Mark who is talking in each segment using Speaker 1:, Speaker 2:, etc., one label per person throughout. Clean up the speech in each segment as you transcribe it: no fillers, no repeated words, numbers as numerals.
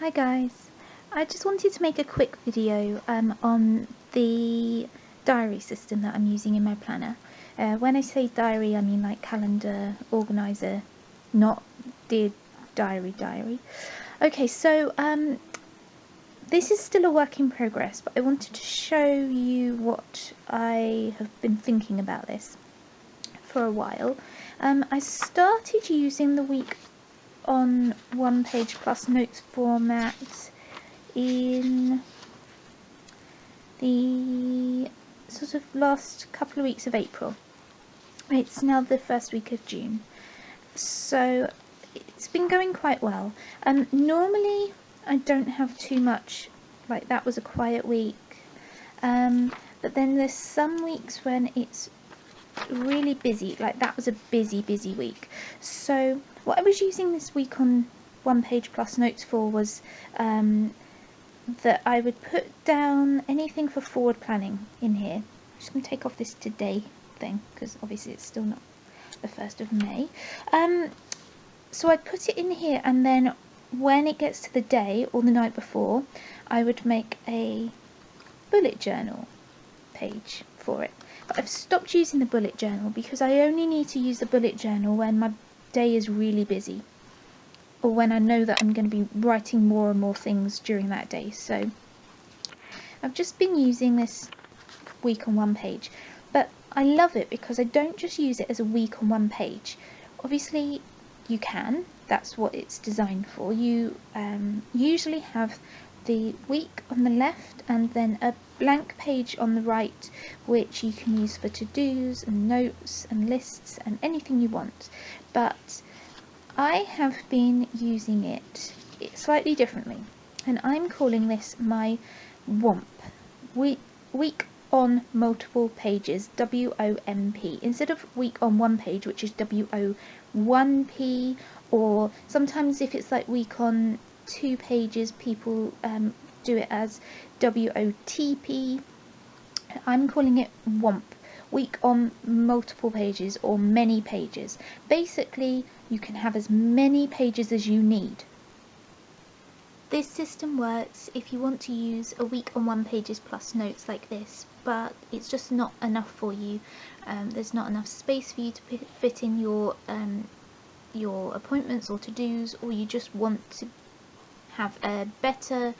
Speaker 1: Hi guys, I just wanted to make a quick video on the diary system that I'm using in my planner. When I say diary, I mean like calendar, organizer, not dear diary. Okay, so this is still a work in progress, but I wanted to show you what I have been thinking about this for a while. I started using the week on one page plus notes format in the sort of last couple of weeks of April. It's now the first week of June, so it's been going quite well. Normally I don't have too much, like that was a quiet week, but then there's some weeks when it's really busy, like that was a busy week. So what I was using this week on one page plus notes for was that I would put down anything for forward planning in here. I'm just going to take off this today thing because obviously it's still not the 1st of May. So I'd put it in here, and then when it gets to the day or the night before, I would make a bullet journal page for it. But I've stopped using the bullet journal because I only need to use the bullet journal when my day is really busy, or when I know that I'm going to be writing more and more things during that day. So I've just been using this week on one page, but I love it because I don't just use it as a week on one page. Obviously you can, that's what it's designed for. You usually have the week on the left and then a blank page on the right, which you can use for to-dos and notes and lists and anything you want. But I have been using it slightly differently, and I'm calling this my WOMP, week on multiple pages, WOMP, instead of week on one page, which is WO1P, or sometimes if it's like week on 2 pages, people do it as WOTP. I'm calling it WOMP, week on multiple pages or many pages. Basically, you can have as many pages as you need. This system works if you want to use a week on one pages plus notes like this, but it's just not enough for you. There's not enough space for you to fit in your appointments or to-dos, or you just want to have a better,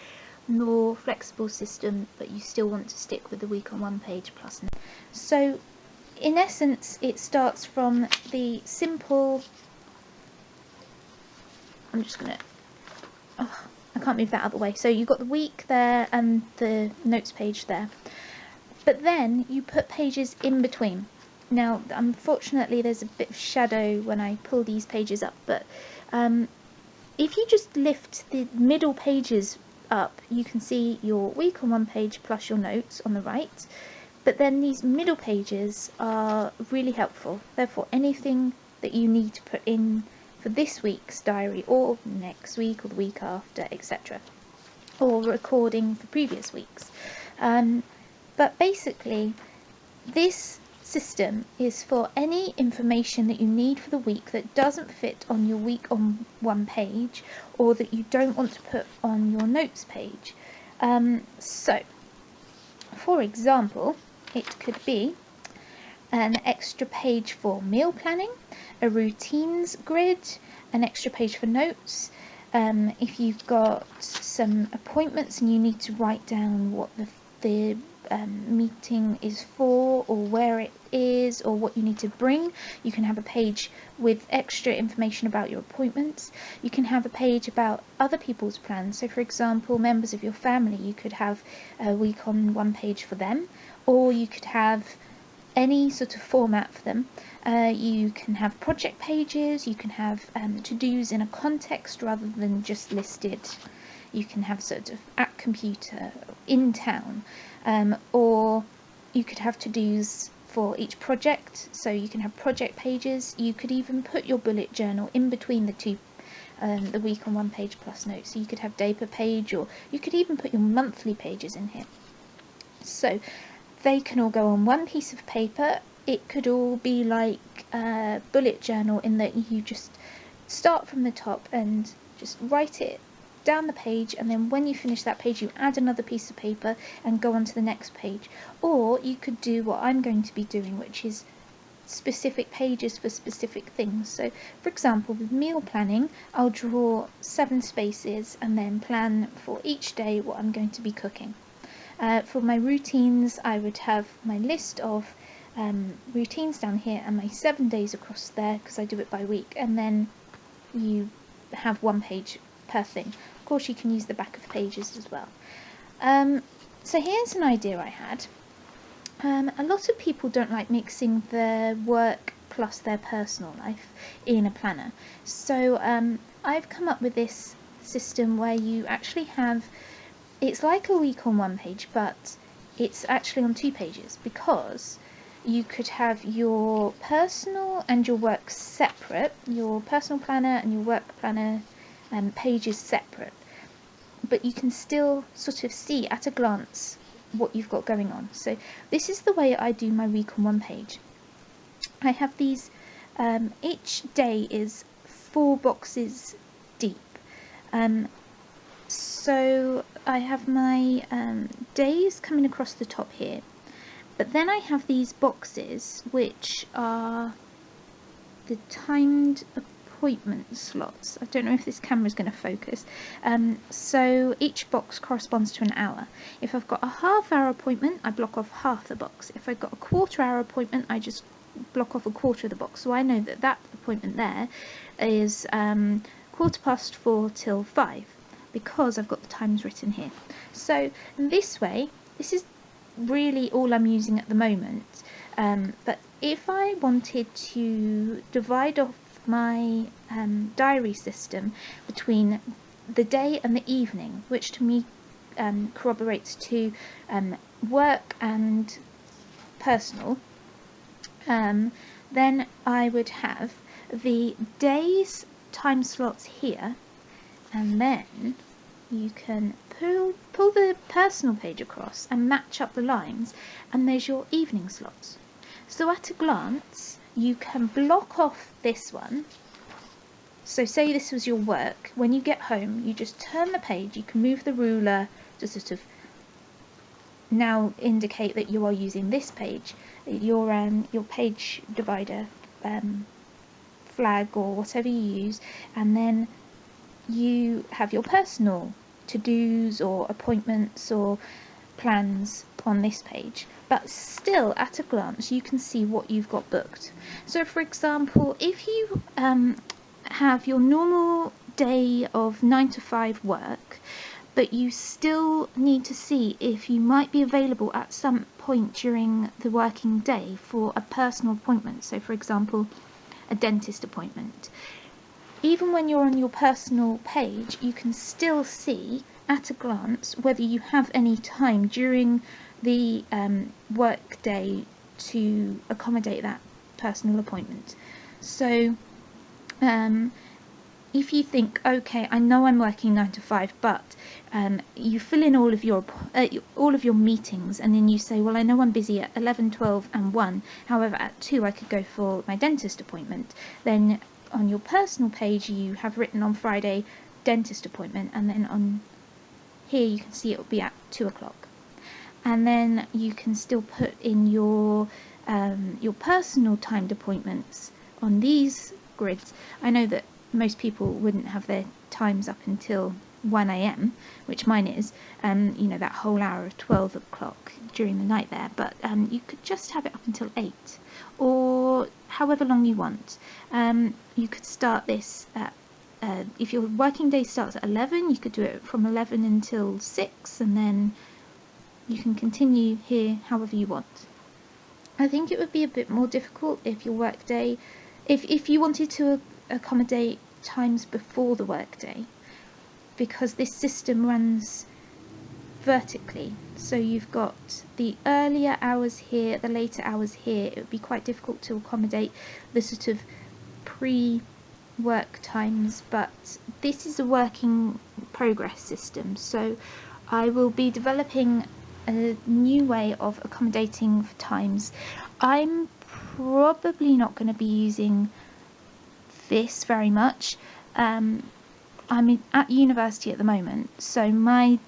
Speaker 1: more flexible system, but you still want to stick with the week on one page plus notes. So in essence, it starts from the simple, I'm just gonna, I can't move that out of the way. So you've got the week there and the notes page there, but then you put pages in between. Now unfortunately there's a bit of shadow when I pull these pages up, but if you just lift the middle pages up, you can see your week on one page plus your notes on the right. But then these middle pages are really helpful. Therefore, anything that you need to put in for this week's diary, or next week, or the week after, etc., or recording for previous weeks. But basically, this system is for any information that you need for the week that doesn't fit on your week on one page, or that you don't want to put on your notes page. So, for example, it could be an extra page for meal planning, a routines grid, an extra page for notes. If you've got some appointments and you need to write down what the meeting is for, or where it is, or what you need to bring, you can have a page with extra information about your appointments. You can have a page about other people's plans. So for example, members of your family, you could have a week on one page for them, or you could have any sort of format for them. You can have project pages, you can have to-dos in a context rather than just listed. You can have sort of at computer, in town, or you could have to-dos for each project, so you can have project pages. You could even put your bullet journal in between the two, the week on one page plus notes, so you could have day per page, or you could even put your monthly pages in here. So they can all go on one piece of paper. It could all be like a bullet journal in that you just start from the top and just write it down the page, and then when you finish that page you add another piece of paper and go on to the next page. Or you could do what I'm going to be doing, which is specific pages for specific things. So for example, with meal planning, I'll draw 7 spaces and then plan for each day what I'm going to be cooking. For my routines, I would have my list of routines down here and my 7 days across there, because I do it by week, and then you have 1 page per thing. Of course you can use the back of the pages as well. So here's an idea I had. A lot of people don't like mixing their work plus their personal life in a planner. So I've come up with this system where you actually have, it's like a week on 1 page, but it's actually on 2 pages, because you could have your personal and your work separate, your personal planner and your work planner pages separate, but you can still sort of see at a glance what you've got going on. So this is the way I do my week on 1 page. I have these, each day is 4 boxes deep. So I have my days coming across the top here, but then I have these boxes which are the timed appointment slots. I don't know if this camera is going to focus. So each box corresponds to an hour. If I've got a half-hour appointment, I block off half the box. If I've got a quarter-hour appointment, I just block off a quarter of the box. So I know that that appointment there is 4:15 till 5, because I've got the times written here. So this way, this is really all I'm using at the moment. But if I wanted to divide off my diary system between the day and the evening, which to me corroborates to work and personal, then I would have the day's time slots here, and then you can pull the personal page across and match up the lines, and there's your evening slots. So at a glance you can block off this one. So say this was your work. When you get home, you just turn the page, you can move the ruler to sort of now indicate that you are using this page, your page divider flag or whatever you use, and then you have your personal to-dos or appointments or plans on this page, but still at a glance you can see what you've got booked. So for example, if you have your normal day of 9 to 5 work, but you still need to see if you might be available at some point during the working day for a personal appointment, so for example a dentist appointment, even when you're on your personal page you can still see at a glance whether you have any time during the work day to accommodate that personal appointment. So if you think, okay, I know I'm working 9 to 5, but you fill in all of your meetings, and then you say, well, I know I'm busy at 11, 12 and 1, however at 2 I could go for my dentist appointment, then on your personal page you have written on Friday dentist appointment, and then on here you can see it will be at 2 o'clock. And then you can still put in your personal timed appointments on these grids. I know that most people wouldn't have their times up until 1 AM, which mine is, you know, that whole hour of 12 o'clock during the night there, but you could just have it up until 8, or however long you want. You could start this at, if your working day starts at 11, you could do it from 11 until 6, and then you can continue here however you want. I think it would be a bit more difficult if your work day, if you wanted to accommodate times before the workday, because this system runs vertically, so you've got the earlier hours here, the later hours here. It would be quite difficult to accommodate the sort of pre-work times, but this is a working progress system, so I will be developing a new way of accommodating times. I'm probably not going to be using this very much. I'm at university at the moment, so my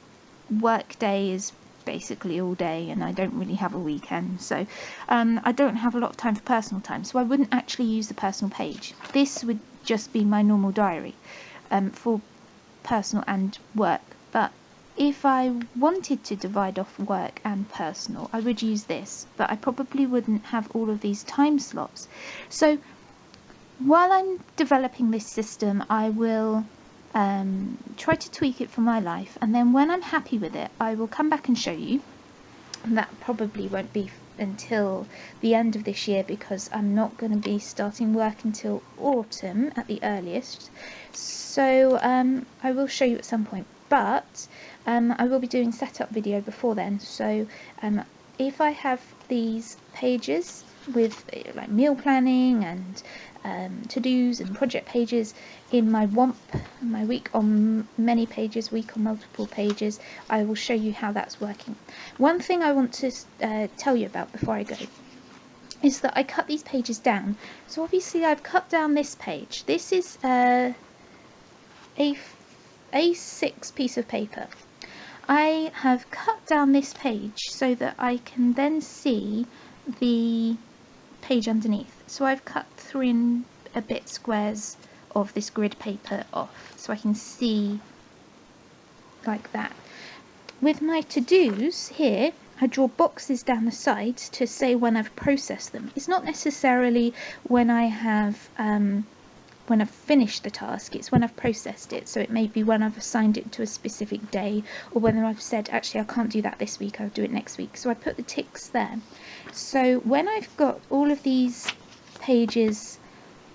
Speaker 1: work day is basically all day, and I don't really have a weekend, so I don't have a lot of time for personal time, so I wouldn't actually use the personal page. This would just be my normal diary for personal and work, but if I wanted to divide off work and personal, I would use this, but I probably wouldn't have all of these time slots. So while I'm developing this system, I will try to tweak it for my life, and then when I'm happy with it, I will come back and show you. And that probably won't be until the end of this year, because I'm not going to be starting work until autumn at the earliest. So I will show you at some point, but I will be doing setup video before then. So if I have these pages with like meal planning and to-dos and project pages in my WOMP, my week on many pages, week on multiple pages, I will show you how that's working. One thing I want to tell you about before I go is that I cut these pages down. So obviously I've cut down this page. This is a A6 piece of paper. I have cut down this page so that I can then see the page underneath. So I've cut 3 and a bit squares of this grid paper off, so I can see like that. With my to-dos here, I draw boxes down the sides to say when I've processed them. It's not necessarily when I have when I've finished the task, it's when I've processed it. So it may be when I've assigned it to a specific day, or whether I've said, actually I can't do that this week, I'll do it next week. So I put the ticks there. So when I've got all of these pages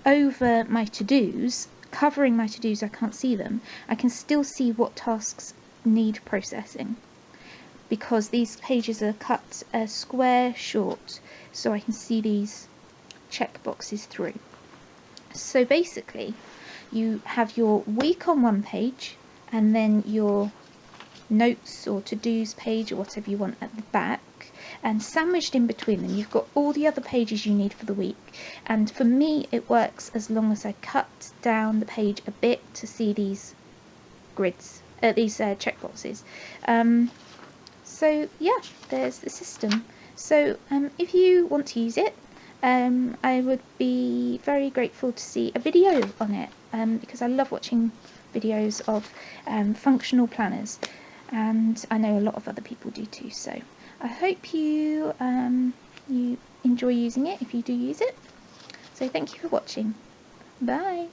Speaker 1: over my to-dos, covering my to-dos, I can't see them, I can still see what tasks need processing, because these pages are cut a square short, so I can see these check boxes through. So basically you have your week on one page, and then your notes or to-dos page or whatever you want at the back, and sandwiched in between them you've got all the other pages you need for the week. And for me it works as long as I cut down the page a bit to see these grids, these check boxes. So yeah, there's the system. So if you want to use it, I would be very grateful to see a video on it, because I love watching videos of functional planners, and I know a lot of other people do too. So I hope you you enjoy using it if you do use it. So thank you for watching. Bye.